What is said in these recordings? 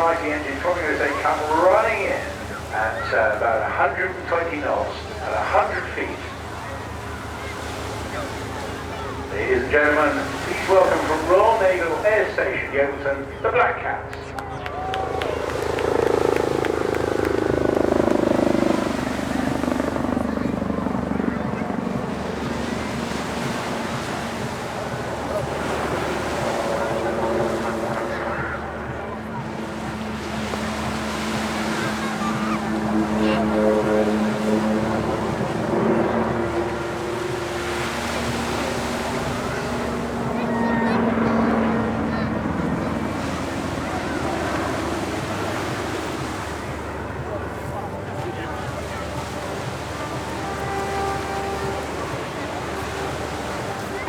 mighty engines probably as they come running in at about 120 knots at 100 feet. Ladies and gentlemen, please welcome from Royal Naval Air Station Yeovilton, the Blackcats.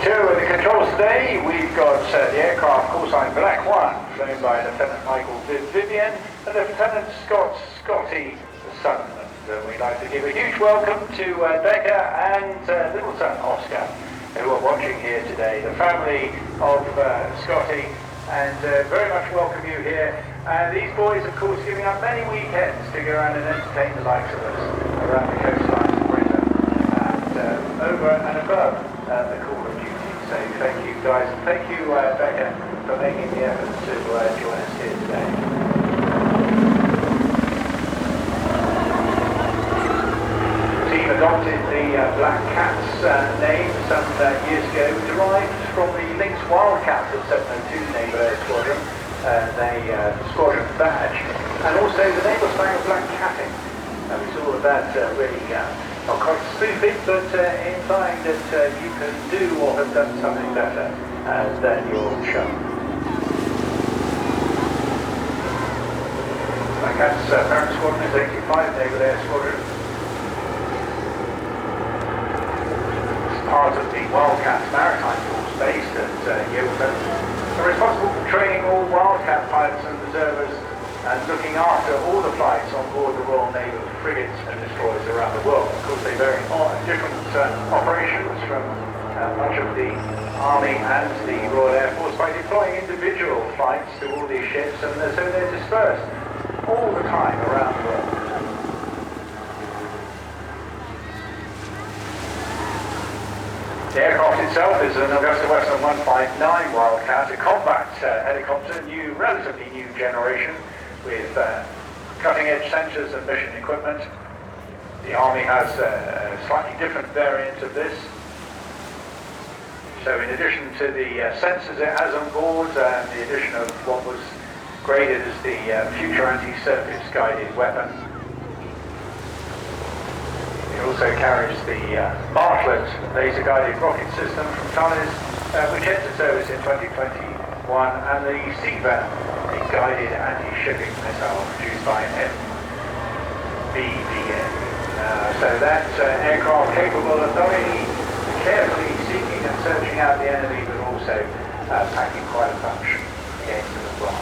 In the controls today, we've got the aircraft call sign Black 1, flown by Lieutenant Michael Vivian and Lieutenant Scotty Sunderland. We'd like to give a huge welcome to Becca and little son Oscar, who are watching here today, the family of Scotty, and very much welcome you here. These boys, of course, giving up many weekends to go around and entertain the likes of us around the coastlines of Britain and over and above the call of duty. So thank you guys, and thank you Becca for making the effort to join us here today. The team adopted the Blackcats name some years ago, derived from the Lynx Wildcat of 702 Naval Air Squadron, the squadron badge, and also the naval slang of Blackcatting. We saw that really not quite stupid, but implying that you can do or have done something better than your chum. Blackcats parent squadron is 85 Naval Air Squadron. It's part of the Wildcat Maritime Force based at Yeovilton. They're responsible for training all Wildcat pilots and observers and looking after all the flights on board the Royal Naval frigates and destroyers around the world. Of course, they vary on different operations from much of the Army and the Royal Air Force by deploying individual flights to all these ships, and so they're dispersed all the time around the world. The aircraft itself is an Augusta Western 159 Wildcat, a combat helicopter, relatively new generation, with cutting-edge sensors and mission equipment. The Army has a slightly different variant of this. So in addition to the sensors it has on board, and the addition of what was graded as the future anti-surface guided weapon, it also carries the Bartlett laser-guided rocket system from Thales, which entered service in 2021, and the Seavan, a guided anti-shipping missile produced by MBDA. So that aircraft capable of not only carefully seeking and searching out the enemy, but also packing quite a punch against them as well.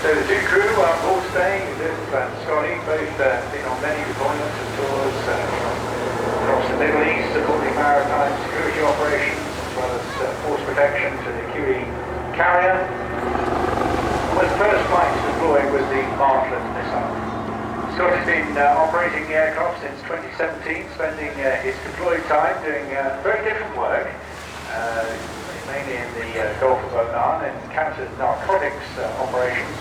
So the two crew are on board today, Liv and Scotty, both been on many deployments and tours across the Middle East, supporting maritime security operations, as well as force protection to the QE carrier. Was the first flight deployed with the Bartlett missile. Scott has been operating the aircraft since 2017, spending his deployed time doing very different work, mainly in the Gulf of Oman and counter-narcotics operations,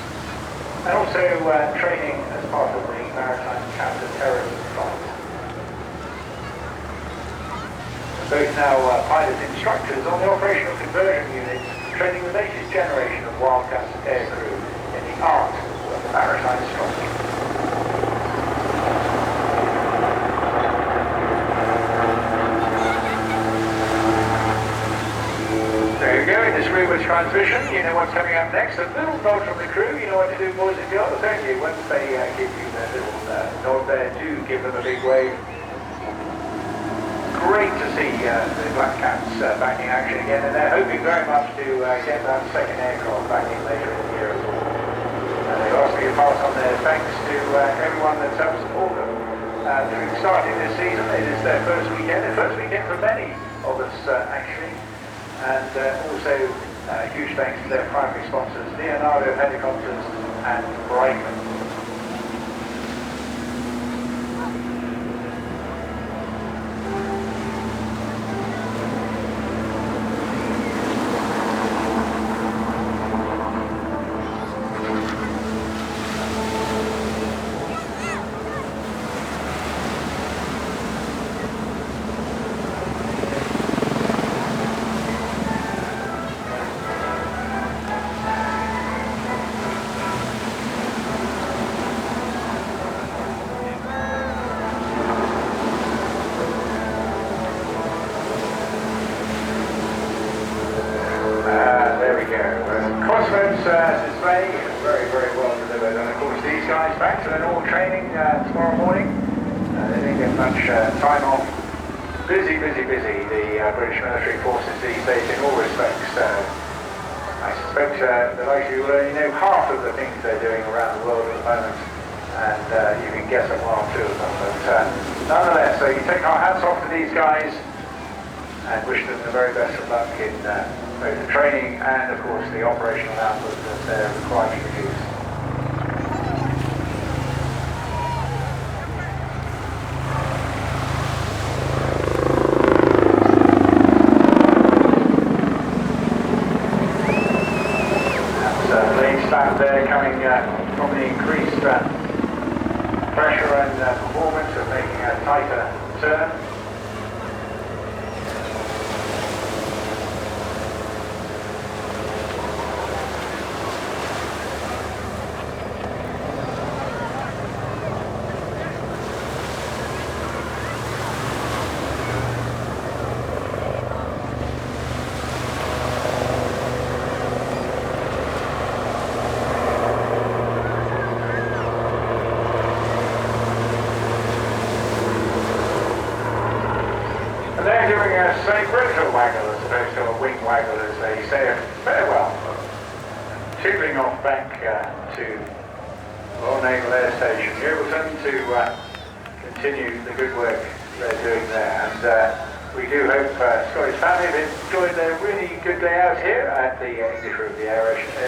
and also training as part of the maritime counter-terrorism flight. Both now pilot instructors on the operational conversion units, training the latest generation of Wildcat aircrew in the art of maritime strike. There you go, in this rearward transmission, you know what's coming up next. A little nod from the crew, you know what to do, boys and girls, don't you? Once they give you their little nod there, do give them a big wave. Great to see the Blackcats back in action again, and they're hoping very much to get that second aircraft back in later in the year as well. They've asked me to pass on their thanks to everyone that's helped support them through starting this season. It is their first weekend for many of us actually. and also huge thanks to their primary sponsors, Leonardo Helicopters and Brightman. Display is very, very well delivered, and of course these guys back to their normal training tomorrow morning. They didn't get much time off. Busy, busy, busy, the British military forces these days in all respects. I suspect the likes of you will only know half of the things they're doing around the world at the moment, and you can guess at one or two of them. But nonetheless, so you take our hats off to these guys and wish them the very best of luck in both the training and, of course, the operational output that they're required to produce. That's blade slap there coming from the increased pressure and performance of making a tighter turn. They're giving us a vertical waggle as opposed to a wing waggle, as they say. Very well. Tubing off back to Royal Naval Air Station Yeovilton to continue the good work they're doing there. And we do hope Scottish family have enjoyed their really good day out here at the English Riviera